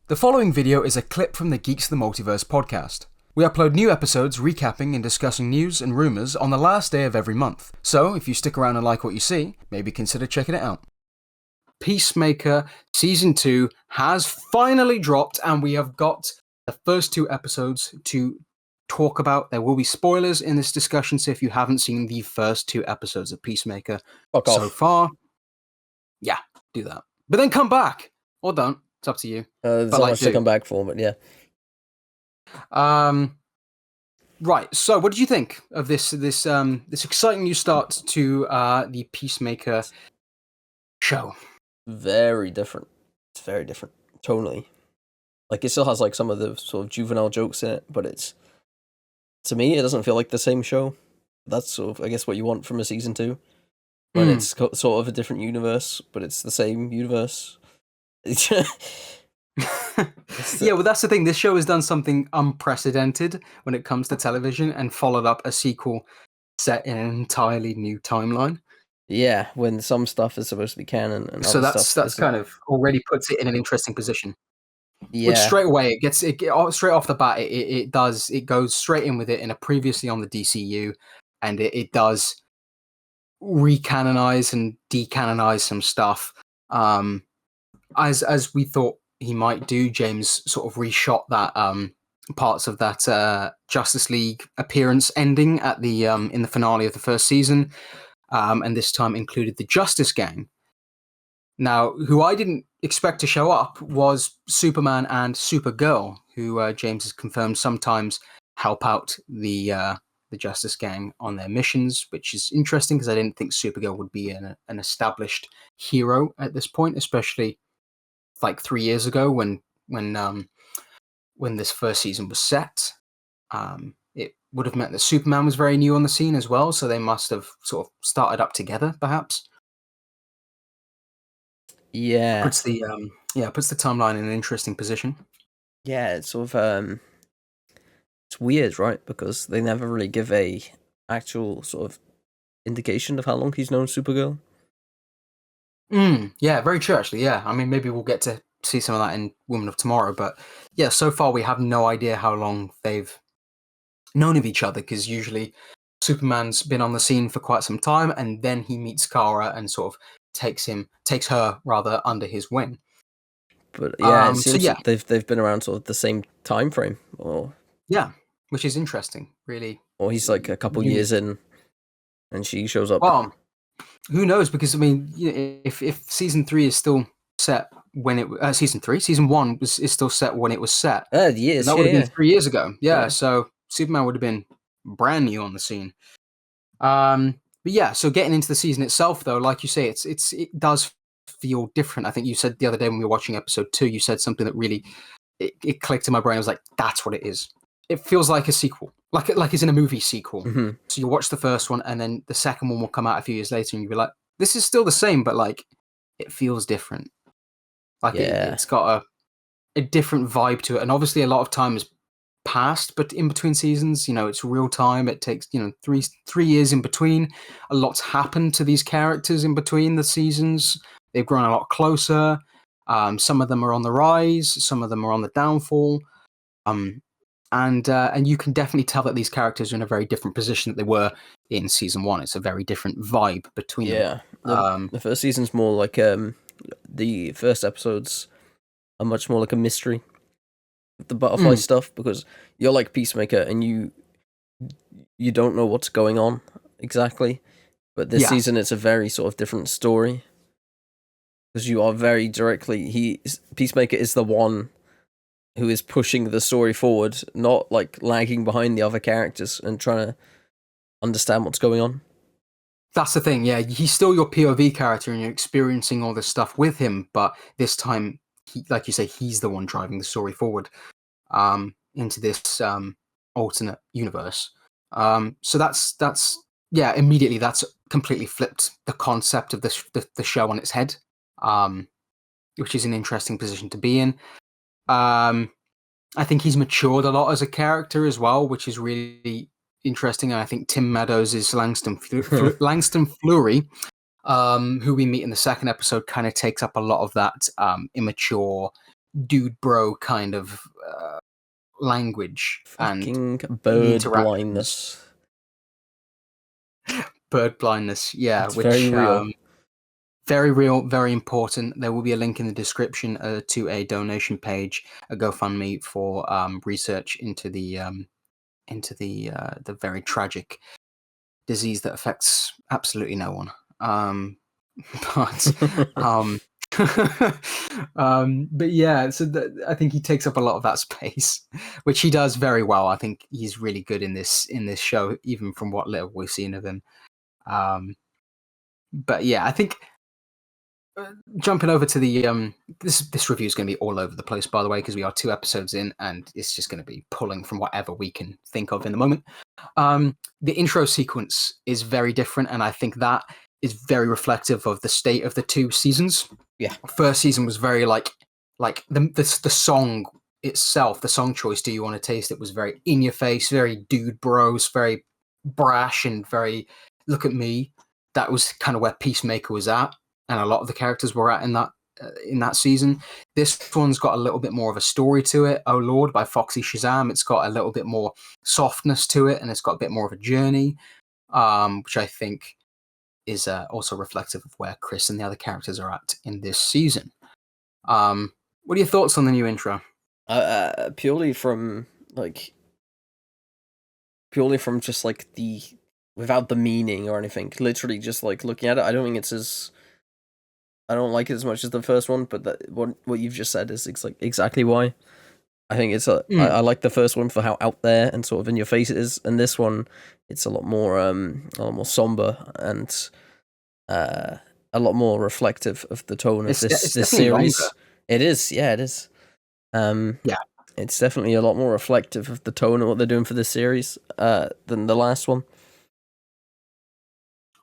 The following video is a clip from the Geeks, the Multiverse podcast. We upload new episodes recapping and discussing news and rumours on the last day of every month. So, if you stick around and like what you see, maybe consider checking it out. Peacemaker Season 2 has finally dropped, and we have got the first two episodes to talk about. There will be spoilers in this discussion, so if you haven't seen the first two episodes of Peacemaker so far, yeah, do that. But then come back, or don't. It's up to you. There's not much to come back for, but yeah. Right. So, what did you think of this exciting new start to the Peacemaker show? Very different. It's very different tonally. Like, it still has like some of the sort of juvenile jokes in it, but to me, it doesn't feel like the same show. That's sort of, I guess, what you want from a season 2. When it's sort of a different universe, but it's the same universe. Yeah, well, that's the thing. This show has done something unprecedented when it comes to television and followed up a sequel set in an entirely new timeline. Yeah, when some stuff is supposed to be canon, and so other that's kind of already puts it in an interesting position. Yeah, which straight away it straight off the bat. It goes straight in with it in a previously on the DCU, and it does recanonize and decanonize some stuff. As we thought he might do, James sort of reshot that parts of that Justice League appearance ending at the in the finale of the first season, and this time included the Justice Gang. Now, who I didn't expect to show up was Superman and Supergirl, who James has confirmed sometimes help out the Justice Gang on their missions, which is interesting because I didn't think Supergirl would be an established hero at this point, especially like 3 years ago when this first season was set. It would have meant that Superman was very new on the scene as well, so they must have sort of started up together, perhaps. Yeah, puts the timeline in an interesting position. Yeah, it's sort of it's weird, right? Because they never really give a actual sort of indication of how long he's known Supergirl. Yeah, very true, actually. Yeah, I mean, maybe we'll get to see some of that in Woman of Tomorrow, but yeah, so far we have no idea how long they've known of each other, because usually Superman's been on the scene for quite some time, and then he meets Kara and sort of takes her rather under his wing. But yeah, it seems that they've been around sort of the same time frame, or which is interesting, really. Or he's like a couple years in, and she shows up. Who knows? Because I mean, if season 3 is still set when it season 1 is still set when it was set. Years. That would have been 3 years ago. Yeah, so Superman would have been brand new on the scene. But yeah, so getting into the season itself, though, like you say, it does feel different. I think you said the other day when we were watching episode 2, you said something that really it clicked in my brain. I was like, that's what it is. It feels like a sequel, like it's in a movie sequel. Mm-hmm. So you watch the first one, and then the second one will come out a few years later, and you'll be like, this is still the same, but like it feels different. Like it's got a different vibe to it, and obviously a lot of time has passed, but in between seasons, it's real time. It takes 3 years in between. A lot's happened to these characters in between the seasons. They've grown a lot closer. Some of them are on the rise, some of them are on the downfall. And you can definitely tell that these characters are in a very different position that they were in season 1. It's a very different vibe between them. The first season's more like the first episodes are much more like a mystery. The butterfly stuff, because you're like Peacemaker and you don't know what's going on exactly. But this season it's a very sort of different story, because you are very directly Peacemaker is the one who is pushing the story forward, not like lagging behind the other characters and trying to understand what's going on. That's the thing, yeah. He's still your POV character and you're experiencing all this stuff with him, but this time, like you say, he's the one driving the story forward into this alternate universe. So that's immediately that's completely flipped the concept of the show on its head, which is an interesting position to be in. I think he's matured a lot as a character as well, which is really interesting. And I think Tim Meadows is Langston Fleury, who we meet in the second episode, kind of takes up a lot of that immature dude bro kind of language Fucking and the bird interactions. blindness. Bird blindness, yeah, It's which very real. very real, very important. There will be a link in the description to a donation page, a GoFundMe for research into the very tragic disease that affects absolutely no one. But um, but yeah, so I think he takes up a lot of that space, which he does very well. I think he's really good in this show, even from what little we've seen of him. But yeah, I think jumping over to the this review is going to be all over the place, by the way, because we are 2 episodes in, and it's just going to be pulling from whatever we can think of in the moment. The intro sequence is very different, and I think that is very reflective of the state of the 2 seasons. Yeah. First season was very like the song itself, the song choice, "Do You Want to Taste It," was very in your face, very dude bros, very brash, and very look at me. That was kind of where Peacemaker was at, and a lot of the characters were at in that season. This one's got a little bit more of a story to it. Oh Lord by Foxy Shazam. It's got a little bit more softness to it, and it's got a bit more of a journey, which I think is also reflective of where Chris and the other characters are at in this season. What are your thoughts on the new intro? Purely from just like the without the meaning or anything. Literally just like looking at it, I don't like it as much as the first one, but what you've just said is exactly why. I think it's I like the first one for how out there and sort of in your face it is, and this one it's a lot more somber and a lot more reflective of the tone of this series. Longer. It is, yeah, it is. Yeah, it's definitely a lot more reflective of the tone of what they're doing for this series than the last one.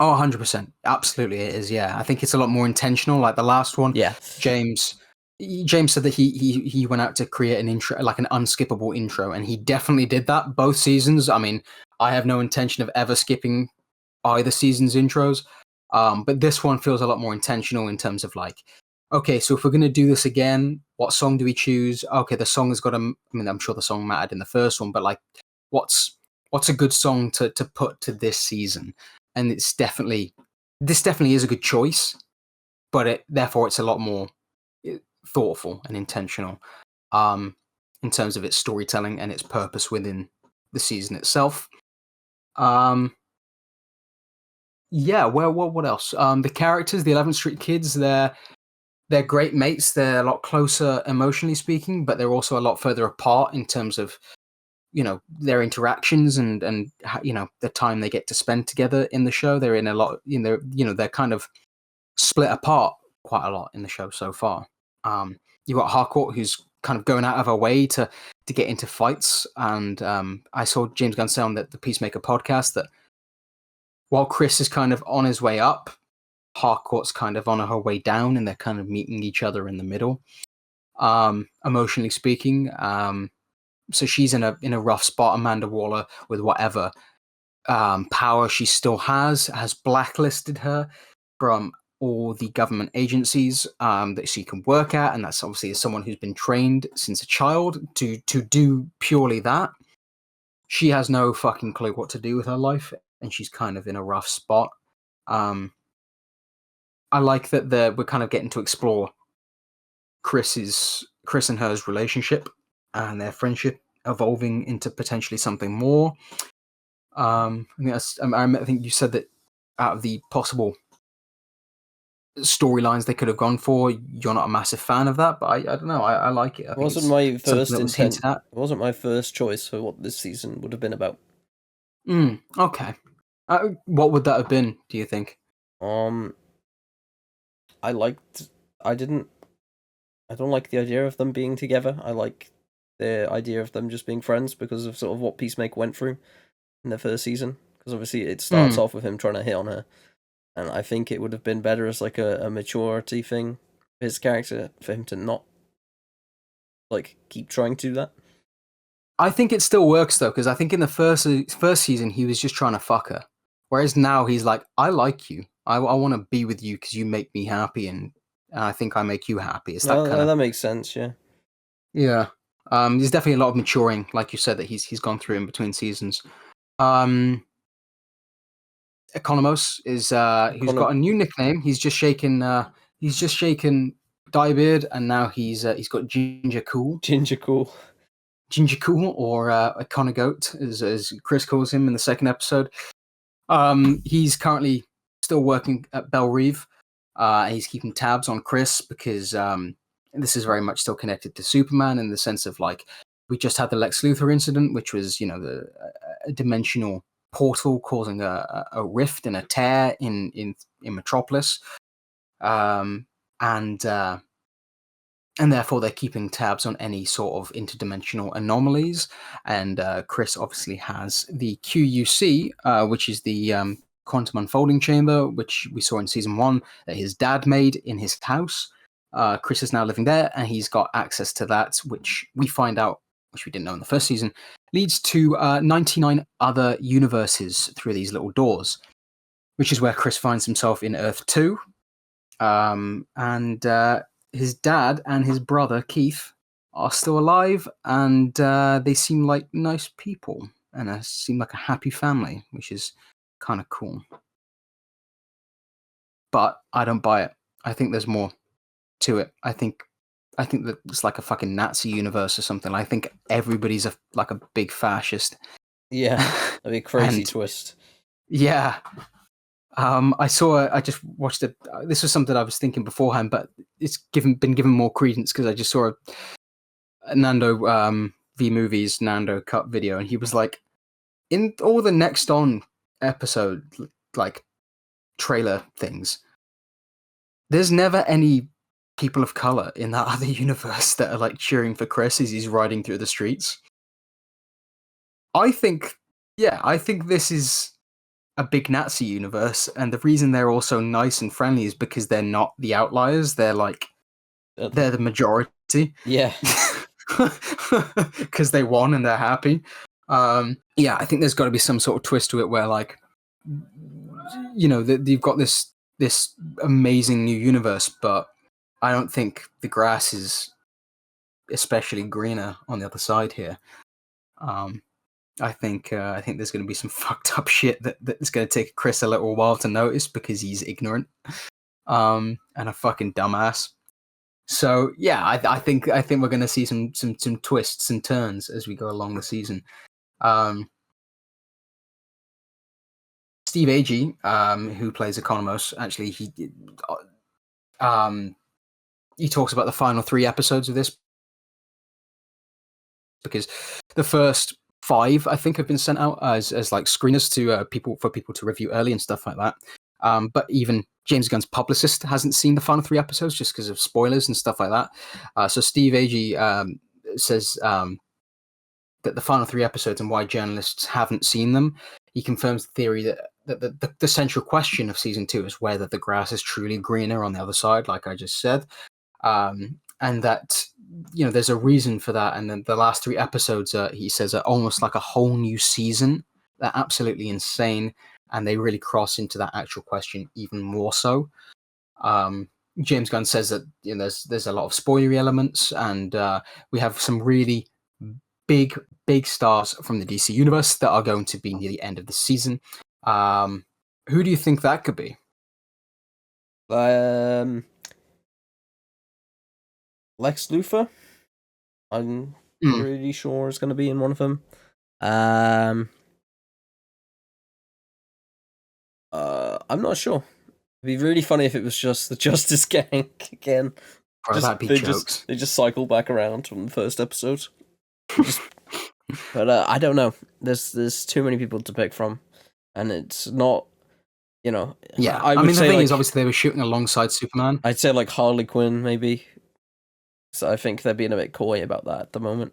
Oh, 100%. Absolutely it is, yeah. I think it's a lot more intentional. Like the last one, Yeah. James said that he went out to create an intro, like an unskippable intro, and he definitely did that both seasons. I mean, I have no intention of ever skipping either season's intros, but this one feels a lot more intentional in terms of like, okay, so if we're going to do this again, what song do we choose? Okay, the song has got I mean, I'm sure the song mattered in the first one, but like, what's a good song to put to this season? And this definitely is a good choice, but therefore it's a lot more thoughtful and intentional in terms of its storytelling and its purpose within the season itself. Yeah, well, what else? The characters, the 11th Street kids, they're great mates. They're a lot closer emotionally speaking, but they're also a lot further apart in terms of their interactions and the time they get to spend together in the show. They're in a lot, they're kind of split apart quite a lot in the show so far. You've got Harcourt, who's kind of going out of her way to get into fights, and I saw James Gunn say on the Peacemaker podcast that while Chris is kind of on his way up, Harcourt's kind of on her way down, and they're kind of meeting each other in the middle, emotionally speaking. So she's in a rough spot. Amanda Waller, with whatever power she still has blacklisted her from all the government agencies that she can work at, and that's obviously as someone who's been trained since a child to do purely that. She has no fucking clue what to do with her life, and she's kind of in a rough spot. I like that we're kind of getting to explore Chris and her's relationship and their friendship evolving into potentially something more. I think you said that out of the possible storylines they could have gone for, you're not a massive fan of that, but I don't know. I like it. I It think wasn't my first intent. It wasn't my first choice for what this season would have been about. Okay. What would that have been, do you think? I don't like the idea of them being together. I like the idea of them just being friends because of sort of what Peacemaker went through in the first season. Because obviously it starts off with him trying to hit on her, and I think it would have been better as like a maturity thing for his character for him to not like keep trying to do that. I think it still works though, because I think in the first season he was just trying to fuck her, whereas now he's like, I like you. I want to be with you because you make me happy, and I think I make you happy. It's that kind of that makes sense, yeah. Yeah. There's definitely a lot of maturing, like you said, that he's gone through in between seasons. Um, Economos is who's Kind of got a new nickname. He's just shaken Diebeard, and now he's got Ginger Cool. ginger cool. Ginger Cool, or Econogoat, as Chris calls him in the second episode. He's currently still working at Belle Reve. He's keeping tabs on Chris because this is very much still connected to Superman in the sense of like we just had the Lex Luthor incident, which was a dimensional portal causing a rift and a tear in Metropolis, um, and uh, and therefore they're keeping tabs on any sort of interdimensional anomalies. And Chris obviously has the QUC, which is the quantum unfolding chamber, which we saw in season 1 that his dad made in his house. Chris is now living there, and he's got access to that, which we find out, which we didn't know in the first season, leads to 99 other universes through these little doors, which is where Chris finds himself in Earth 2. And his dad and his brother Keith are still alive, and they seem like nice people and seem like a happy family, which is kind of cool. But I don't buy it. I think there's more to it. I think that it's like a fucking Nazi universe or something. I think everybody's like a big fascist. Yeah, that'd be a crazy And- twist. Yeah. I just watched it. This was something I was thinking beforehand, but it's been given more credence because I just saw a Nando V Movies Nando cut video, and he was like, in all the Next On episode like trailer things, there's never any people of color in that other universe that are like cheering for Chris as he's riding through the streets. I think this is a big Nazi universe, and the reason they're all so nice and friendly is because they're not the outliers. They're like they're the majority. Yeah. Because they won and they're happy. Yeah, I think there's got to be some sort of twist to it where, like, you've got this amazing new universe, but I don't think the grass is especially greener on the other side here. I think there's going to be some fucked up shit that's going to take Chris a little while to notice because he's ignorant, and a fucking dumbass. So yeah, I think we're going to see some twists and turns as we go along the season. Steve Agee, who plays Economos, actually he talks about the final 3 episodes of this because the first 5 I think have been sent out as like screeners to people to review early and stuff like that. But even James Gunn's publicist hasn't seen the final 3 episodes just because of spoilers and stuff like that. So Steve Agee says that the final 3 episodes and why journalists haven't seen them. He confirms the theory that the central question of season 2 is whether the grass is truly greener on the other side, like I just said, and that there's a reason for that. And then the last 3 episodes, he says, are almost like a whole new season. They're absolutely insane, and they really cross into that actual question even more so. James Gunn says that there's a lot of spoilery elements, and we have some really big stars from the DC universe that are going to be near the end of the season. Who do you think that could be? Lex Luthor, I'm pretty sure is going to be in one of them. I'm not sure. It'd be really funny if it was just the Justice Gang again. That'd be jokes. They just cycle back around from the first episode. But I don't know. There's too many people to pick from, and it's not. Yeah, I mean the thing is, obviously they were shooting alongside Superman. I'd say like Harley Quinn maybe. So I think they're being a bit coy about that at the moment.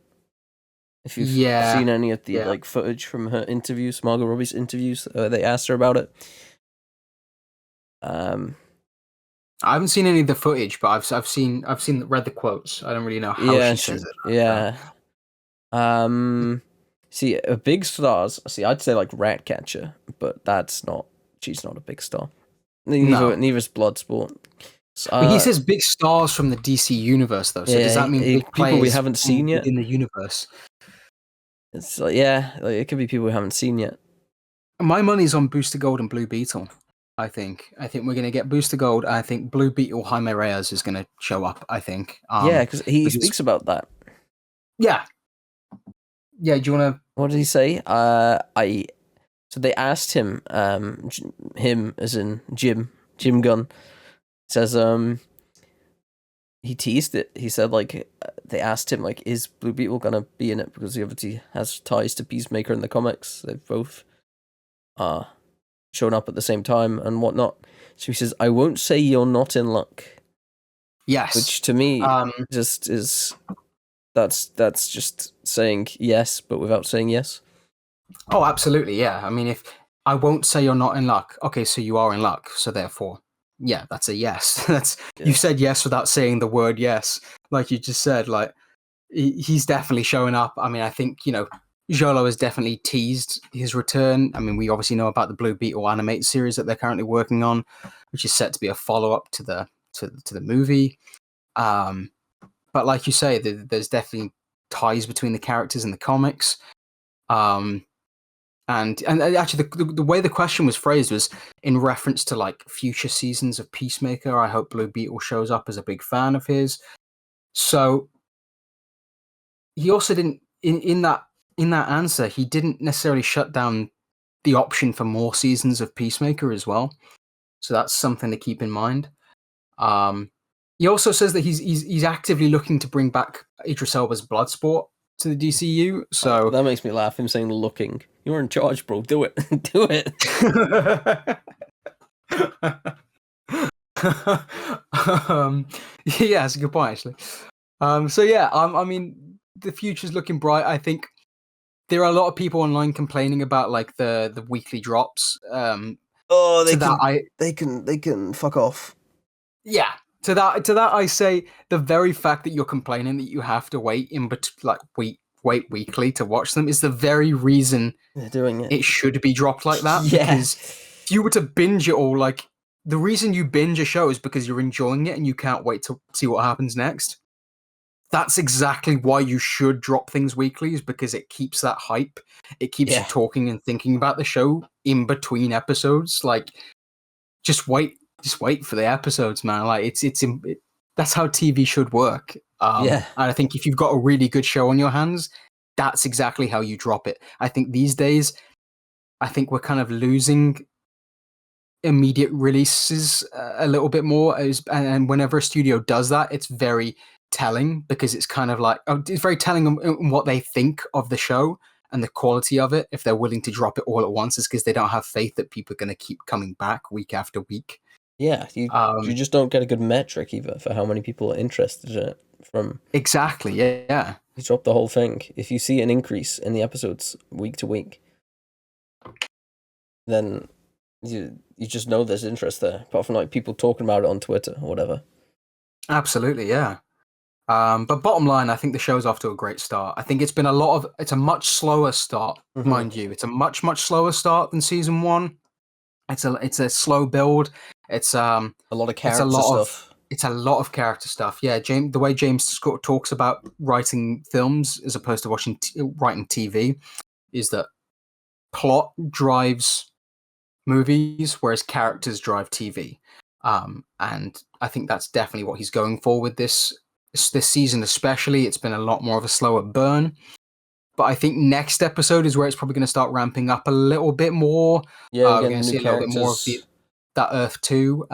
If you've seen any of the like footage from her interviews, Margot Robbie's interviews, they asked her about it. I haven't seen any of the footage, but I've read the quotes. I don't really know how she says it. Yeah. See, big stars. See, I'd say like Ratcatcher, but she's not a big star. Neither is Bloodsport. But he says big stars from the DC universe, though. So does that mean big people we players haven't seen yet within the universe? It's like, yeah, like, it could be people we haven't seen yet. My money's on Booster Gold and Blue Beetle. I think we're going to get Booster Gold. I think Blue Beetle Jaime Reyes is going to show up. I think. Yeah, because he speaks about that. Yeah. Yeah. Do you want to? What did he say? So they asked him, him as in Jim Gunn, says, he teased it. He said, like, they asked him, like, is Blue Beetle gonna be in it, because he obviously has ties to Peacemaker in the comics. They've both shown up at the same time and whatnot. So he says, I won't say you're not in luck. Yes. Which to me just is that's just saying yes, but without saying yes. Oh, absolutely, yeah. I mean, if I won't say you're not in luck, okay, so you are in luck. So therefore, yeah, that's a yes. You said yes without saying the word yes, like you just said. Like he's definitely showing up. I mean, I think Jolo has definitely teased his return. I mean, we obviously know about the Blue Beetle animated series that they're currently working on, which is set to be a follow up to the movie. But like you say, there's definitely ties between the characters in the comics. And actually, the way the question was phrased was in reference to like future seasons of Peacemaker. I hope Blue Beetle shows up as a big fan of his. So he also didn't in that answer. He didn't necessarily shut down the option for more seasons of Peacemaker as well. So that's something to keep in mind. He also says that he's actively looking to bring back Idris Elba's Bloodsport to the DCU. So that makes me laugh. Him saying "looking." You're in charge, bro. Do it. Do it. Yeah, that's a good point, actually. So yeah, I mean, the future's looking bright. I think there are a lot of people online complaining about like the weekly drops. They can fuck off. Yeah. To that I say the very fact that you're complaining that you have to wait wait weekly to watch them is the very reason they're doing it. It should be dropped like that. Yeah. Because if you were to binge it all, like the reason you binge a show is because you're enjoying it and you can't wait to see what happens next. That's exactly why you should drop things weekly, is because it keeps that hype. It keeps you talking and thinking about the show in between episodes. Like, just wait for the episodes, man. Like that's how TV should work. And I think if you've got a really good show on your hands, that's exactly how you drop it. I think these days, we're kind of losing immediate releases a little bit more. And whenever a studio does that, it's very telling, because it's kind of like, it's very telling on what they think of the show and the quality of it. If they're willing to drop it all at once, is because they don't have faith that people are going to keep coming back week after week. Yeah, you just don't get a good metric either for how many people are interested in it. Exactly, yeah. You drop the whole thing. If you see an increase in the episodes week to week, then you just know there's interest there. Apart from like people talking about it on Twitter or whatever. Absolutely, yeah. But bottom line, I think the show's off to a great start. I think it's a much slower start, mind you. It's a much slower start than season 1. It's a slow build. It's a lot of character stuff. It's a lot of character stuff. Yeah, the way James Scott talks about writing films as opposed to writing TV is that plot drives movies, whereas characters drive TV. And I think that's definitely what he's going for with this season, especially. It's been a lot more of a slower burn. But I think next episode is where it's probably going to start ramping up a little bit more. Yeah, we're going to see a little bit more of that Earth 2,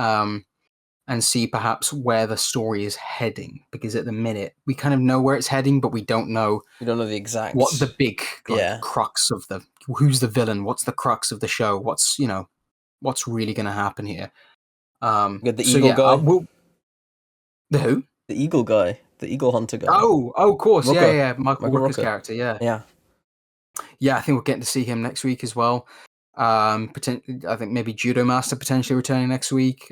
and see perhaps where the story is heading. Because at the minute, we kind of know where it's heading, but we don't know. We don't know the exact. What the big crux of who's the villain? What's the crux of the show? What's really going to happen here? The eagle guy. The who? The eagle guy. The eagle hunter guy. Oh, of course. Rooker. Yeah. Michael Rooker's character. Yeah. I think we're getting to see him next week as well. I think maybe Judo Master potentially returning next week.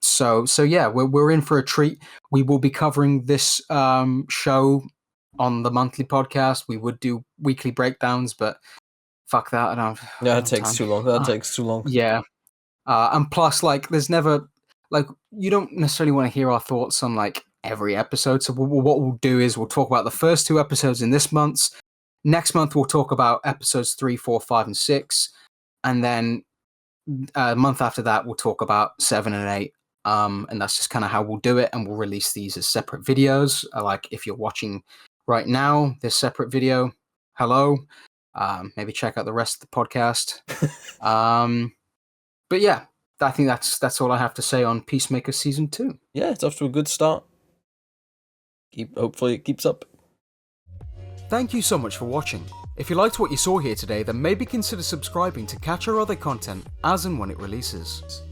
So yeah, we're in for a treat. We will be covering this show on the monthly podcast. We would do weekly breakdowns, but fuck that. That takes too long. That takes too long. Yeah. And plus, like, there's never, like, you don't necessarily want to hear our thoughts on like every episode. So what we'll do is we'll talk about the first 2 episodes in this month's. Next month we'll talk about episodes 3, 4, 5, and 6, and then a month after that we'll talk about 7 and 8. And that's just kind of how we'll do it, and we'll release these as separate videos. Like if you're watching right now, this separate video. Hello. Maybe check out the rest of the podcast. But yeah, I think that's all I have to say on Peacemaker season 2. Yeah, it's off to a good start. Hopefully it keeps up. Thank you so much for watching. If you liked what you saw here today, then maybe consider subscribing to catch our other content as and when it releases.